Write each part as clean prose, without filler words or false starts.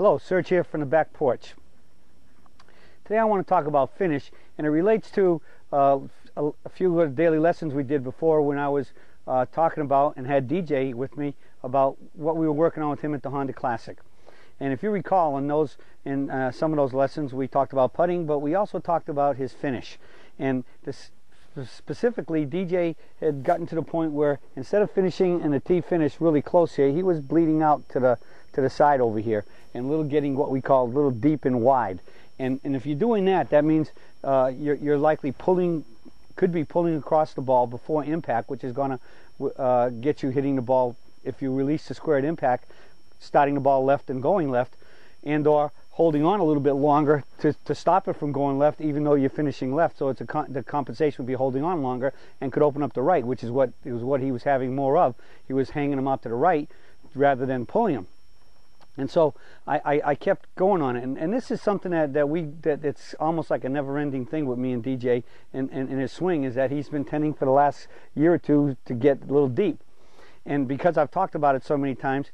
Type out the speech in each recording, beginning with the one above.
Hello, Serge here from the back porch. Today I want to talk about finish, and it relates to a few of the daily lessons we did before when I was talking about and had DJ with me about what we were working on with him at the Honda Classic. And if you recall, in some of those lessons we talked about putting, but we also talked about his finish. And specifically, DJ had gotten to the point where instead of finishing in the tee finish really close here, he was bleeding out to the side over here and getting what we call a little deep and wide. And if you're doing that, that means you're likely could be pulling across the ball before impact, which is going to get you hitting the ball, if you release the square at impact, starting the ball left and going left, and or holding on a little bit longer to stop it from going left, even though you're finishing left. So the compensation would be holding on longer and could open up the right, which is what he was having more of. He was hanging them out to the right rather than pulling them. And so I kept going on it, and this is something that it's almost like a never-ending thing with me and DJ and his swing, is that he's been tending for the last year or two to get a little deep. And because I've talked about it so many times,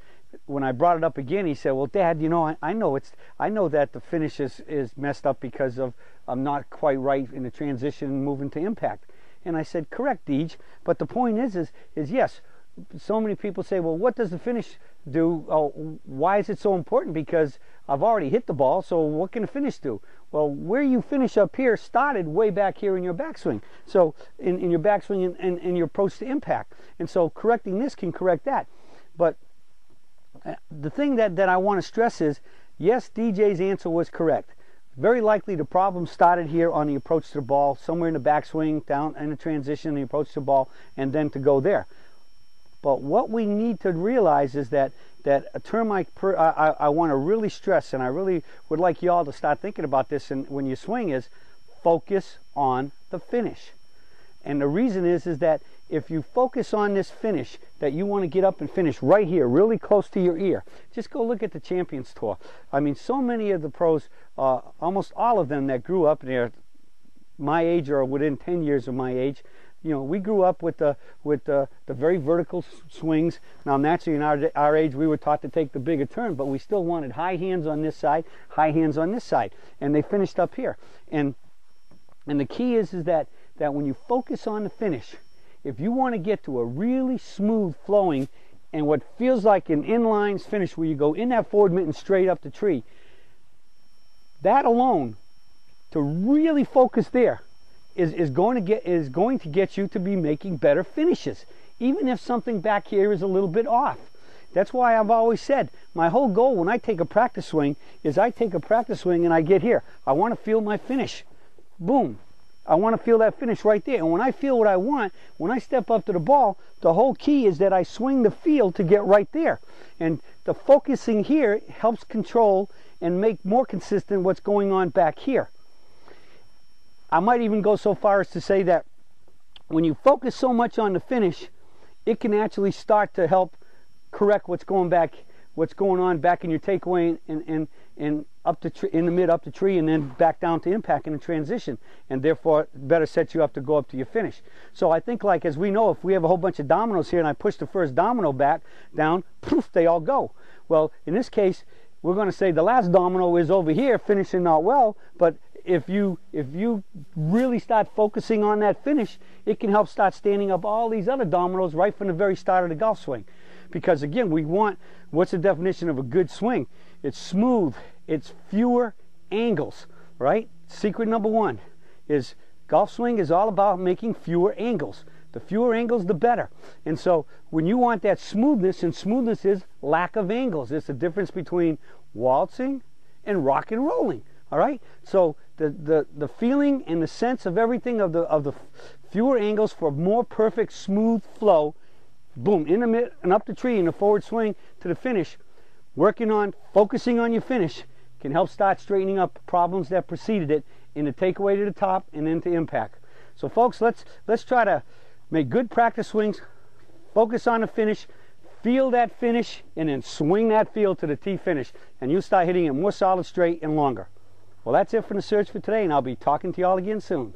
when I brought it up again, he said, "Well, Dad, you know, I know that the finish is messed up because I'm not quite right in the transition and moving to impact." And I said, "Correct, Deej, but the point is yes." So many people say, well, what does the finish do? Oh, why is it so important? Because I've already hit the ball, so what can the finish do? Well, where you finish up here started way back here in your backswing. So in your backswing and your approach to impact. And so correcting this can correct that. But the thing that I want to stress is, yes, DJ's answer was correct. Very likely the problem started here on the approach to the ball, somewhere in the backswing, down in the transition, the approach to the ball, and then to go there. But what we need to realize is that a term I want to really stress, and I really would like you all to start thinking about this when you swing, is focus on the finish. And the reason is that if you focus on this finish, that you want to get up and finish right here, really close to your ear. Just go look at the Champions Tour. I mean, so many of the pros, almost all of them that grew up there, my age or within 10 years of my age, you know, we grew up with the very vertical swings. Now, naturally, in our age, we were taught to take the bigger turn, but we still wanted high hands on this side, high hands on this side, and they finished up here. And the key is that when you focus on the finish, if you want to get to a really smooth flowing and what feels like an inline finish where you go in that forward mitten straight up the tree, that alone, to really focus there, is going to get you to be making better finishes, even if something back here is a little bit off. That's why I've always said my whole goal when I take a practice swing is I take a practice swing and I get here. I want to feel my finish. Boom. I want to feel that finish right there. And when I feel what I want, when I step up to the ball, the whole key is that I swing the field to get right there. And the focusing here helps control and make more consistent what's going on back here. I might even go so far as to say that when you focus so much on the finish, it can actually start to help correct what's going on back in your takeaway and up in the mid up the tree and then back down to impact in the transition, and therefore better set you up to go up to your finish. So I think, like, as we know, if we have a whole bunch of dominoes here and I push the first domino back down, poof, they all go. Well, in this case, we're going to say the last domino is over here finishing not well, but if you really start focusing on that finish, it can help start standing up all these other dominoes right from the very start of the golf swing. Because again, what's the definition of a good swing? It's smooth, it's fewer angles, right? Secret number one is golf swing is all about making fewer angles. The fewer angles, the better. And so when you want that smoothness, and smoothness is lack of angles. It's the difference between waltzing and rock and rolling. All right, so the feeling and the sense of everything of the fewer angles for more perfect smooth flow, boom, in the mid and up the tree in the forward swing to the finish, focusing on your finish can help start straightening up problems that preceded it in the takeaway to the top and into impact. So folks, let's try to make good practice swings, focus on the finish, feel that finish, and then swing that field to the tee finish, and you'll start hitting it more solid, straight, and longer. Well, that's it for the search for today, and I'll be talking to you all again soon.